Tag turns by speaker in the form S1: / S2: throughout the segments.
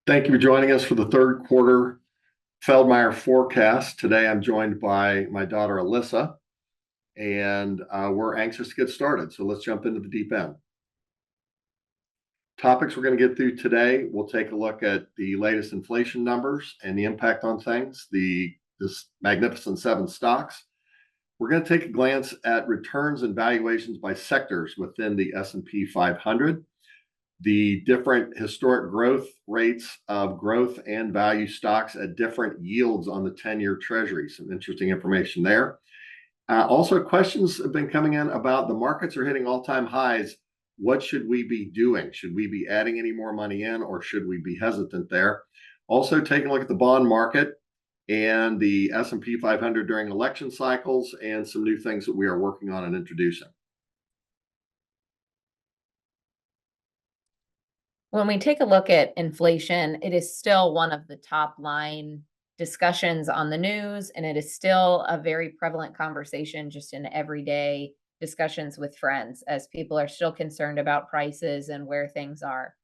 S1: Thank you for joining us for the third quarter Feldmeyer Forecast. Today I'm joined by my daughter Alyssa, and we're anxious to get started. So let's jump into the deep end. Topics we're going to get through today, we'll take a look at the latest inflation numbers and the impact on things, this Magnificent Seven stocks. We're going to take a glance at returns and valuations by sectors within the S&P 500. The different historic growth rates of growth and value stocks at different yields on the 10-year treasury. Some interesting information there. Also, questions have been coming in about the markets are hitting all-time highs. What should we be doing? Should we be adding any more money in, or should we be hesitant there? Also, taking a look at the bond market and the S&P 500 during election cycles and some new things that we are working on and introducing.
S2: When we take a look at inflation, it is still one of the top line discussions on the news, and it is still a very prevalent conversation just in everyday discussions with friends as people are still concerned about prices and where things are.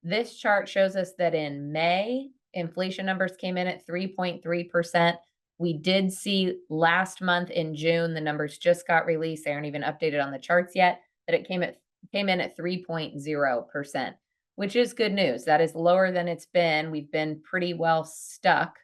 S2: This chart shows us that in May, inflation numbers came in at 3.3%. We did see last month in June, the numbers just got released. They aren't even updated on the charts yet, that it came in at 3.0%. which is good news. That is lower than it's been. We've been pretty well stuck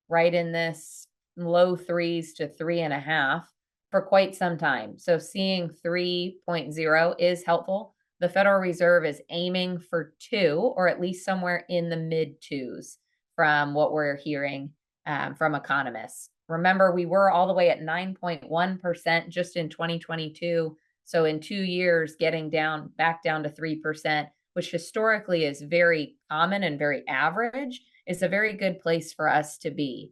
S2: right in this low 3s to 3.5 for quite some time. So seeing 3.0 is helpful. The Federal Reserve is aiming for 2, or at least somewhere in the mid 2s from what we're hearing from economists. Remember, we were all the way at 9.1% just in 2022. So in 2 years, getting back down to 3%, which historically is very common and very average, is a very good place for us to be.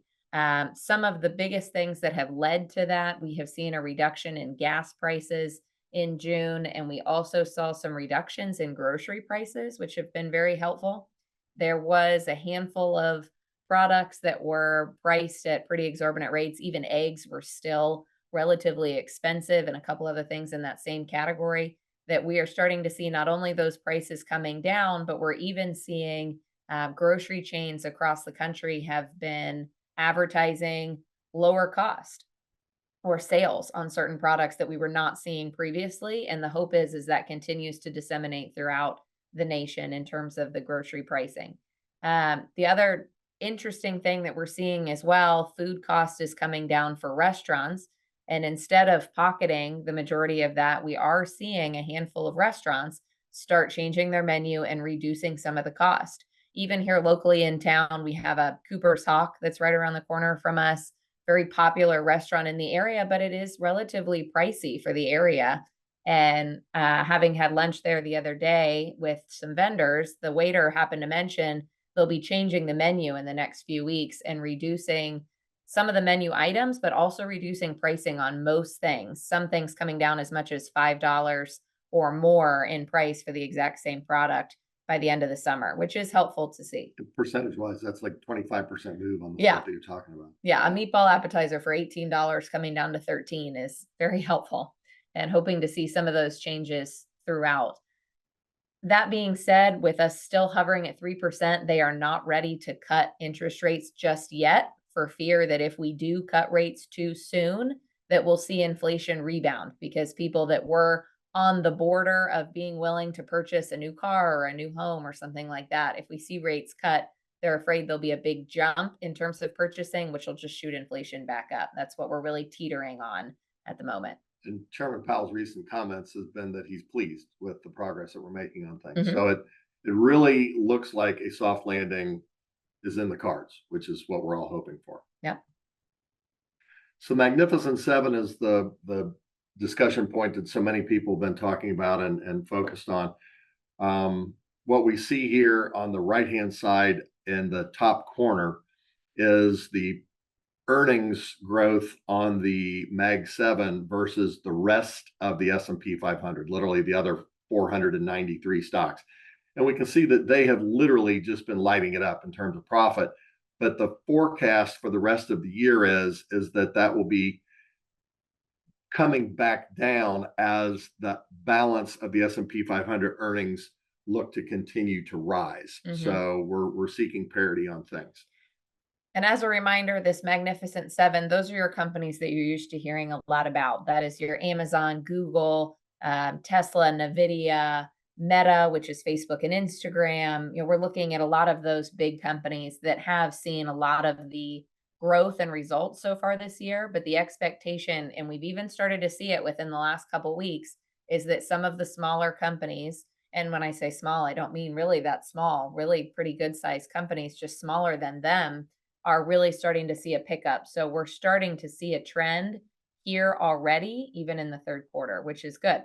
S2: Some of the biggest things that have led to that, we have seen a reduction in gas prices in June, and we also saw some reductions in grocery prices, which have been very helpful. There was a handful of products that were priced at pretty exorbitant rates. Even eggs were still relatively expensive, and a couple other things in that same category, that we are starting to see not only those prices coming down, but we're even seeing grocery chains across the country have been advertising lower cost or sales on certain products that we were not seeing previously. And the hope is that continues to disseminate throughout the nation in terms of the grocery pricing. The other interesting thing that we're seeing as well, food cost is coming down for restaurants. And instead of pocketing the majority of that, we are seeing a handful of restaurants start changing their menu and reducing some of the cost. Even here locally in town, we have a Cooper's Hawk that's right around the corner from us. Very popular restaurant in the area, but it is relatively pricey for the area. And having had lunch there the other day with some vendors, the waiter happened to mention they'll be changing the menu in the next few weeks and reducing some of the menu items, but also reducing pricing on most things. Some things coming down as much as $5 or more in price for the exact same product by the end of the summer, which is helpful to see.
S1: Percentage-wise, that's like 25% move on the stuff that you're talking about.
S2: Yeah, a meatball appetizer for $18 coming down to $13 is very helpful, and hoping to see some of those changes throughout. That being said, with us still hovering at 3%, they are not ready to cut interest rates just yet, for fear that if we do cut rates too soon, that we'll see inflation rebound, because people that were on the border of being willing to purchase a new car or a new home or something like that, if we see rates cut, they're afraid there'll be a big jump in terms of purchasing, which will just shoot inflation back up. That's what we're really teetering on at the moment.
S1: And Chairman Powell's recent comments has been that he's pleased with the progress that we're making on things. So it really looks like a soft landing is in the cards, which is what we're all hoping for.
S2: Yeah.
S1: So Magnificent Seven is the discussion point that so many people have been talking about and focused on. What we see here on the right-hand side in the top corner is the earnings growth on the Mag 7 versus the rest of the S&P 500, literally the other 493 stocks. And we can see that they have literally just been lighting it up in terms of profit. But the forecast for the rest of the year is that will be coming back down as the balance of the S&P 500 earnings look to continue to rise.
S2: Mhm.
S1: So we're seeking parity on things.
S2: And as a reminder, this Magnificent Seven, those are your companies that you're used to hearing a lot about. That is your Amazon, Google, Tesla, Nvidia, Meta, which is Facebook and Instagram. We're looking at a lot of those big companies that have seen a lot of the growth and results so far this year. But the expectation, and we've even started to see it within the last couple weeks, is that some of the smaller companies, and when I say small, I don't mean really that small, really pretty good sized companies, just smaller than them, are really starting to see a pickup. So we're starting to see a trend here already, even in the third quarter, which is good.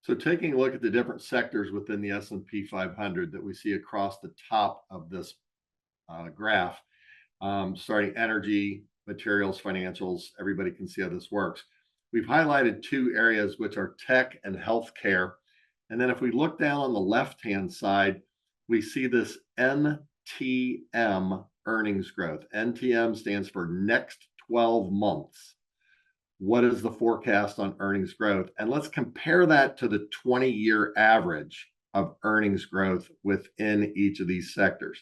S1: So taking a look at the different sectors within the S&P 500 that we see across the top of this graph, starting energy, materials, financials, everybody can see how this works. We've highlighted two areas, which are tech and healthcare. And then if we look down on the left-hand side, we see this NTM earnings growth. NTM stands for next 12 months. What is the forecast on earnings growth? And let's compare that to the 20-year average of earnings growth within each of these sectors.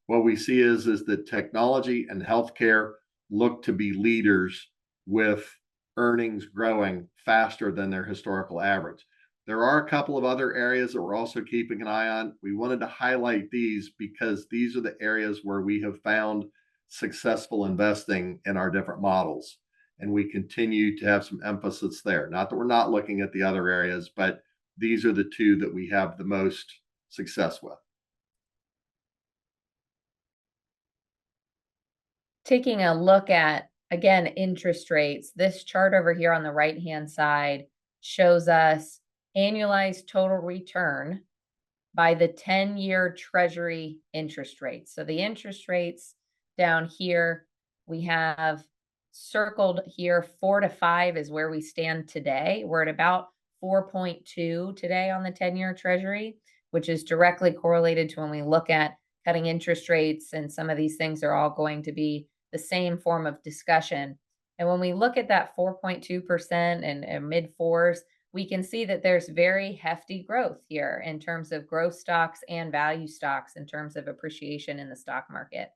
S1: What we see is that technology and healthcare look to be leaders with earnings growing faster than their historical average. There are a couple of other areas that we're also keeping an eye on. We wanted to highlight these because these are the areas where we have found successful investing in our different models. And we continue to have some emphasis there. Not that we're not looking at the other areas, but these are the two that we have the most success with.
S2: Taking a look at, again, interest rates, this chart over here on the right-hand side shows us annualized total return by the 10-year Treasury interest rates. So the interest rates down here, we have circled here, 4 to 5 is where we stand today. We're at about 4.2 today on the 10-year Treasury, which is directly correlated to when we look at cutting interest rates, and some of these things are all going to be the same form of discussion. And when we look at that 4.2% and mid fours, we can see that there's very hefty growth here in terms of growth stocks and value stocks in terms of appreciation in the stock market,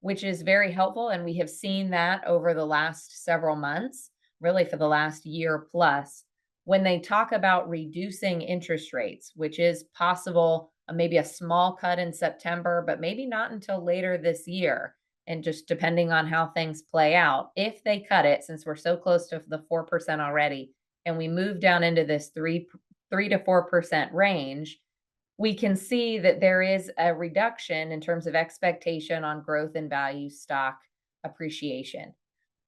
S2: which is very helpful. And we have seen that over the last several months, really for the last year plus. When they talk about reducing interest rates, which is possible, maybe a small cut in September, but maybe not until later this year, and just depending on how things play out, if they cut it, since we're so close to the 4% already, and we move down into this 3 to 4% range, we can see that there is a reduction in terms of expectation on growth and value stock appreciation.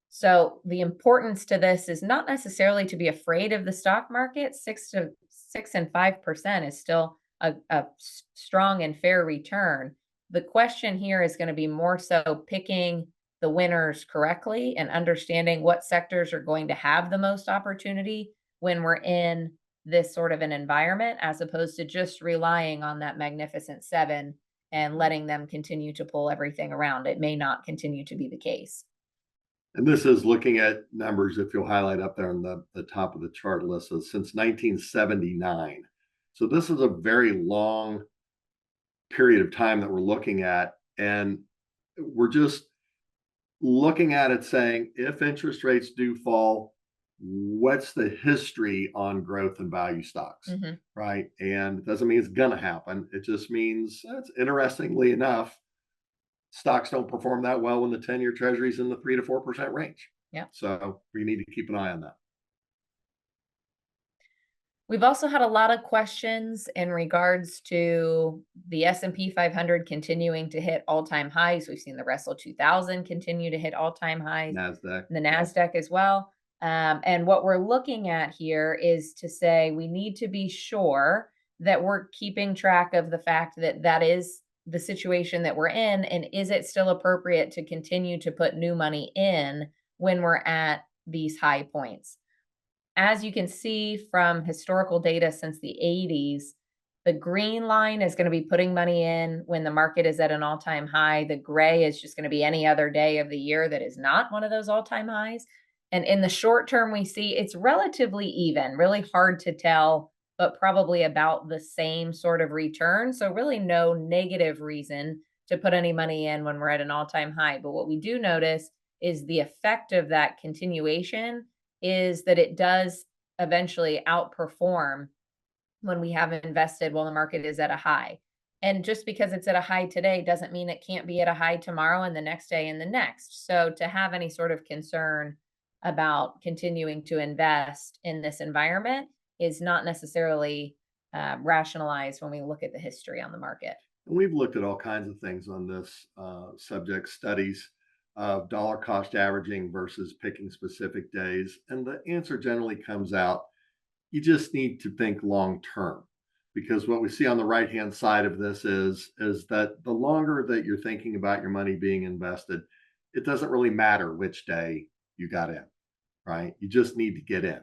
S2: So the importance to this is not necessarily to be afraid of the stock market. 6 and 5% is still a strong and fair return. The question here is going to be more so picking the winners correctly and understanding what sectors are going to have the most opportunity when we're in this sort of an environment, as opposed to just relying on that Magnificent Seven and letting them continue to pull everything around. It may not continue to be the case.
S1: And this is looking at numbers, if you'll highlight up there on the top of the chart list, since 1979. So this is a very long period of time that we're looking at. And we're just looking at it saying, if interest rates do fall, what's the history on growth and value stocks, right? And it doesn't mean it's going to happen. It just means, it's interestingly enough, stocks don't perform that well when the 10-year Treasury is in the 3 to 4% range.
S2: Yeah.
S1: So we need to keep an eye on that.
S2: We've also had a lot of questions in regards to the S&P 500 continuing to hit all-time highs. We've seen the Russell 2000 continue to hit all-time highs,
S1: NASDAQ.
S2: the NASDAQ as well. And what we're looking at here is to say we need to be sure that we're keeping track of the fact that that is the situation that we're in, and is it still appropriate to continue to put new money in when we're at these high points. As you can see from historical data since the 80s, the green line is going to be putting money in when the market is at an all-time high. The gray is just going to be any other day of the year that is not one of those all-time highs. And in the short term, we see it's relatively even, really hard to tell, but probably about the same sort of return. So, really, no negative reason to put any money in when we're at an all time high. But what we do notice is the effect of that continuation is that it does eventually outperform when we have invested while the market is at a high. And just because it's at a high today doesn't mean it can't be at a high tomorrow and the next day and the next. So to have any sort of concern about continuing to invest in this environment is not necessarily rationalized when we look at the history on the market.
S1: And we've looked at all kinds of things on this subject, studies of dollar cost averaging versus picking specific days. And the answer generally comes out, you just need to think long term, because what we see on the right hand side of this is that the longer that you're thinking about your money being invested, it doesn't really matter which day you got in, right? You just need to get in.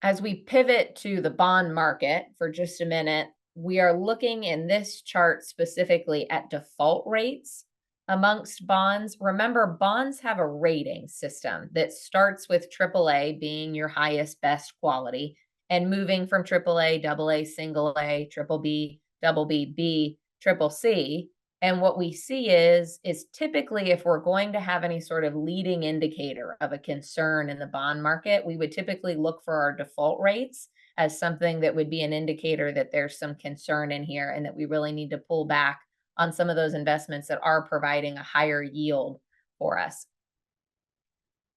S2: As we pivot to the bond market for just a minute, we are looking in this chart specifically at default rates amongst bonds. Remember, bonds have a rating system that starts with AAA being your highest, best quality, and moving from AAA, AA, single A, triple B, double B, B, triple C. And what we see is typically if we're going to have any sort of leading indicator of a concern in the bond market, we would typically look for our default rates as something that would be an indicator that there's some concern in here and that we really need to pull back on some of those investments that are providing a higher yield for us.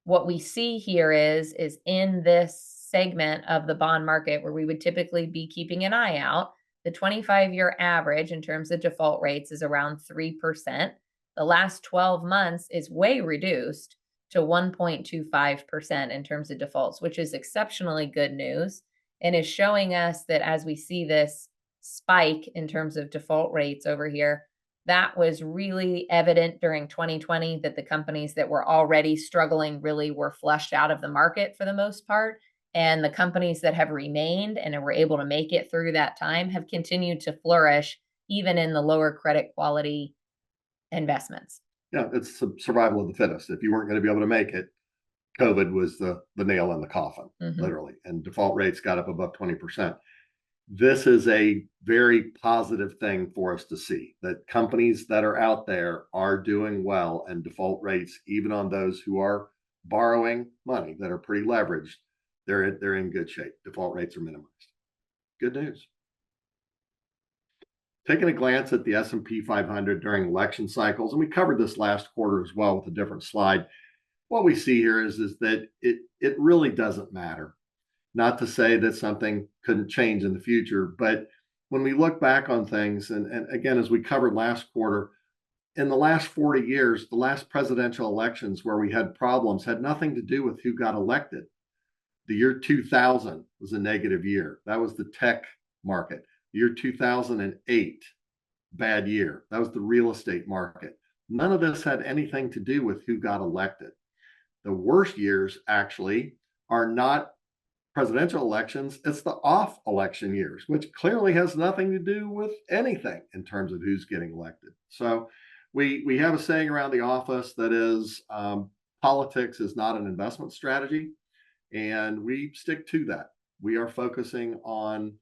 S2: What we see here is in this segment of the bond market where we would typically be keeping an eye out, the 25-year average in terms of default rates is around 3%. The last 12 months is way reduced to 1.25% in terms of defaults, which is exceptionally good news and is showing us that as we see this spike in terms of default rates over here, that was really evident during 2020 that the companies that were already struggling really were flushed out of the market for the most part. And the companies that have remained and were able to make it through that time have continued to flourish, even in the lower credit quality investments.
S1: Yeah, it's survival of the fittest. If you weren't going to be able to make it, COVID was the nail in the coffin, literally. And default rates got up above 20%. This is a very positive thing for us to see, that companies that are out there are doing well, and default rates, even on those who are borrowing money that are pretty leveraged, they're in good shape. Default rates are minimized. Good news. Taking a glance at the S&P 500 during election cycles, and we covered this last quarter as well with a different slide. What we see here is that it really doesn't matter. Not to say that something couldn't change in the future, but when we look back on things, and again, as we covered last quarter, in the last 40 years, the last presidential elections where we had problems had nothing to do with who got elected. The year 2000 was a negative year. That was the tech market. The year 2008, bad year. That was the real estate market. None of this had anything to do with who got elected. The worst years actually are not presidential elections, it's the off election years, which clearly has nothing to do with anything in terms of who's getting elected. So we have a saying around the office that is politics is not an investment strategy, and we stick to that. We are focusing on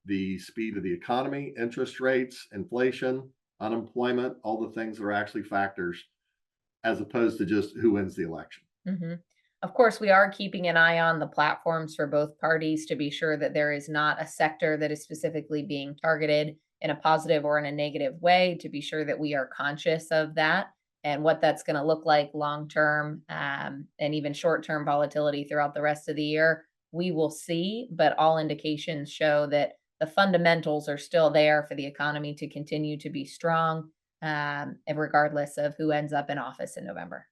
S1: the speed of the economy, interest rates, inflation, unemployment, all the things that are actually factors, as opposed to just who wins the election.
S2: Of course, we are keeping an eye on the platforms for both parties to be sure that there is not a sector that is specifically being targeted in a positive or in a negative way, to be sure that we are conscious of that and what that's going to look like long term, and even short term volatility throughout the rest of the year. We will see, but all indications show that the fundamentals are still there for the economy to continue to be strong, regardless of who ends up in office in November.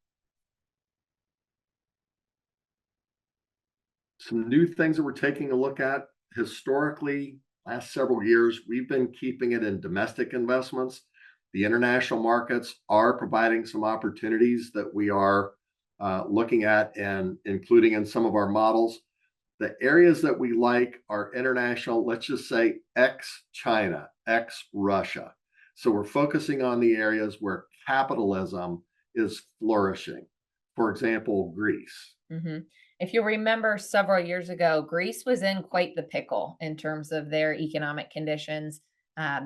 S1: Some new things that we're taking a look at historically, last several years, we've been keeping it in domestic investments. The international markets are providing some opportunities that we are looking at and including in some of our models. The areas that we like are international, let's just say ex-China, ex-Russia. So we're focusing on the areas where capitalism is flourishing. For example, Greece.
S2: Mhm. If you remember several years ago, Greece was in quite the pickle in terms of their economic conditions.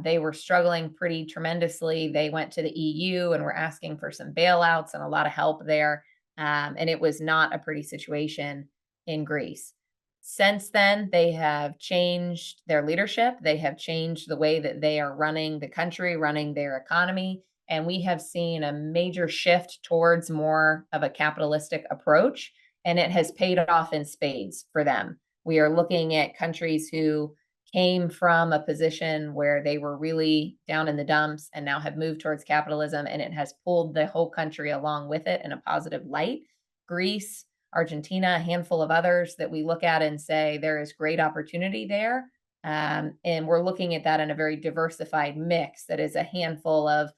S2: They were struggling pretty tremendously. They went to the EU and were asking for some bailouts and a lot of help there. And it was not a pretty situation in Greece. Since then, they have changed their leadership. They have changed the way that they are running the country, running their economy. And we have seen a major shift towards more of a capitalistic approach, and it has paid off in spades for them. We are looking at countries who came from a position where they were really down in the dumps and now have moved towards capitalism, and it has pulled the whole country along with it in a positive light. Greece, Argentina, a handful of others that we look at and say there is great opportunity there. And we're looking at that in a very diversified mix that is a handful of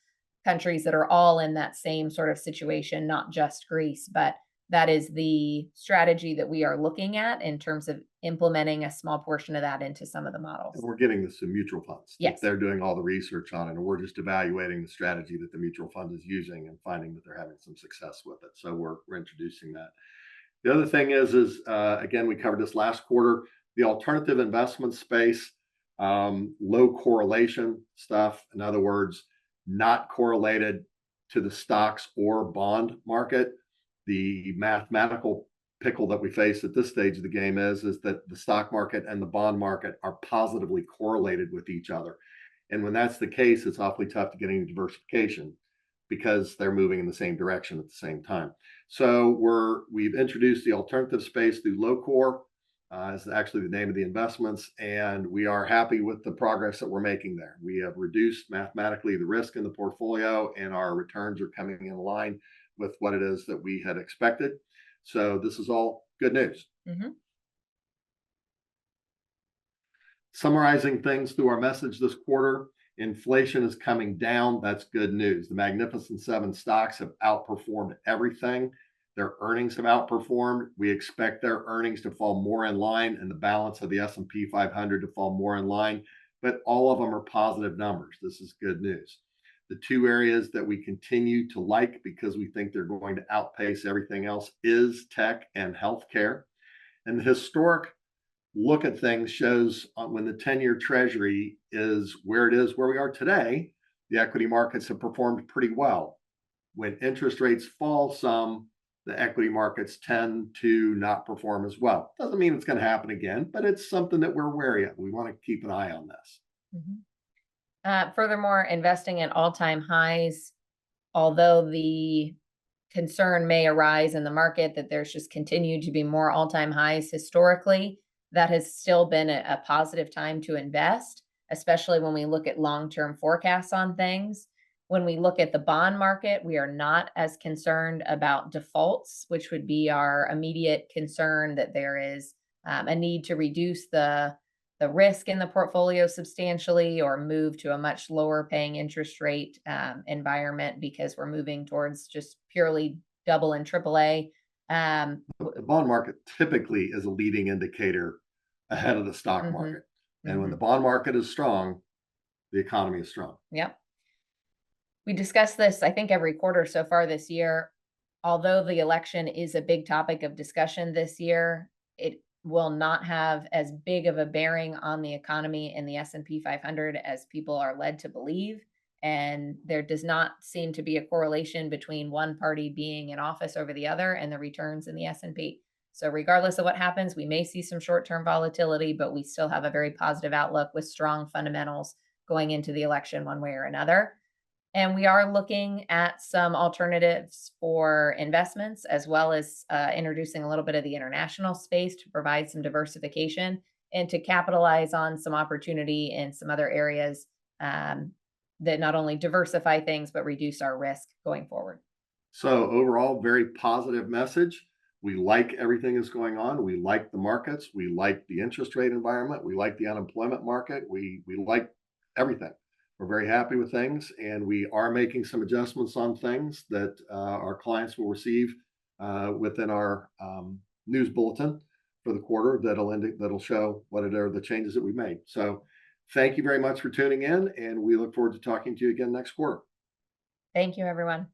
S2: countries that are all in that same sort of situation, not just Greece, but that is the strategy that we are looking at in terms of implementing a small portion of that into some of the
S1: And
S2: models.
S1: we're getting this to mutual funds. That
S2: Yes.
S1: they're doing all the research on it, and we're just evaluating the strategy that the mutual fund is using and finding that they're having some success with it. So we're introducing that. The other thing is again, we covered this last quarter, the alternative investment space, low correlation stuff. In other words, not correlated to the stocks or bond market. The mathematical pickle that we face at this stage of the game is that the stock market and the bond market are positively correlated with each other. And when that's the case, it's awfully tough to get any diversification because they're moving in the same direction at the same time. So we've introduced the alternative space through low core, is actually the name of the investments, and we are happy with the progress that we're making there. We have reduced mathematically the risk in the portfolio, and our returns are coming in line with what it is that we had expected. So this is all good news.
S2: Mm-hmm.
S1: Summarizing things through our message this quarter, inflation is coming down. That's good news. The Magnificent Seven stocks have outperformed everything. Their earnings have outperformed. We expect their earnings to fall more in line and the balance of the S&P 500 to fall more in line, but all of them are positive numbers. This is good news. The two areas that we continue to like because we think they're going to outpace everything else is tech and healthcare. And the historic look at things shows when the 10-year treasury is where it is, where we are today, the equity markets have performed pretty well. When interest rates fall some, the equity markets tend to not perform as well. Doesn't mean it's going to happen again, but it's something that we're wary of. We want to keep an eye on this.
S2: Mm-hmm. Furthermore, investing at all-time highs, although the concern may arise in the market that there's just continued to be more all-time highs historically, that has still been a positive time to invest, especially when we look at long-term forecasts on things. When we look at the bond market, we are not as concerned about defaults, which would be our immediate concern that there is a need to reduce the risk in the portfolio substantially or move to a much lower paying interest rate environment because we're moving towards just purely double and triple A.
S1: The bond market typically is a leading indicator ahead of the stock market. And when the bond market is strong, the economy is strong.
S2: Yep. We discuss this, I think, every quarter so far this year. Although the election is a big topic of discussion this year, it will not have as big of a bearing on the economy and the S&P 500 as people are led to believe. And there does not seem to be a correlation between one party being in office over the other and the returns in the S&P. So regardless of what happens, we may see some short-term volatility, but we still have a very positive outlook with strong fundamentals going into the election one way or another. And we are looking at some alternatives for investments, as well as introducing a little bit of the international space to provide some diversification and to capitalize on some opportunity in some other areas that not only diversify things, but reduce our risk going forward.
S1: So overall, very positive message. We like everything that's going on. We like the markets. We like the interest rate environment. We like the unemployment market. We like everything. We're very happy with things, and we are making some adjustments on things that our clients will receive within our news bulletin for the quarter that'll show what are the changes that we made. So thank you very much for tuning in, and we look forward to talking to you again next quarter.
S2: Thank you, everyone.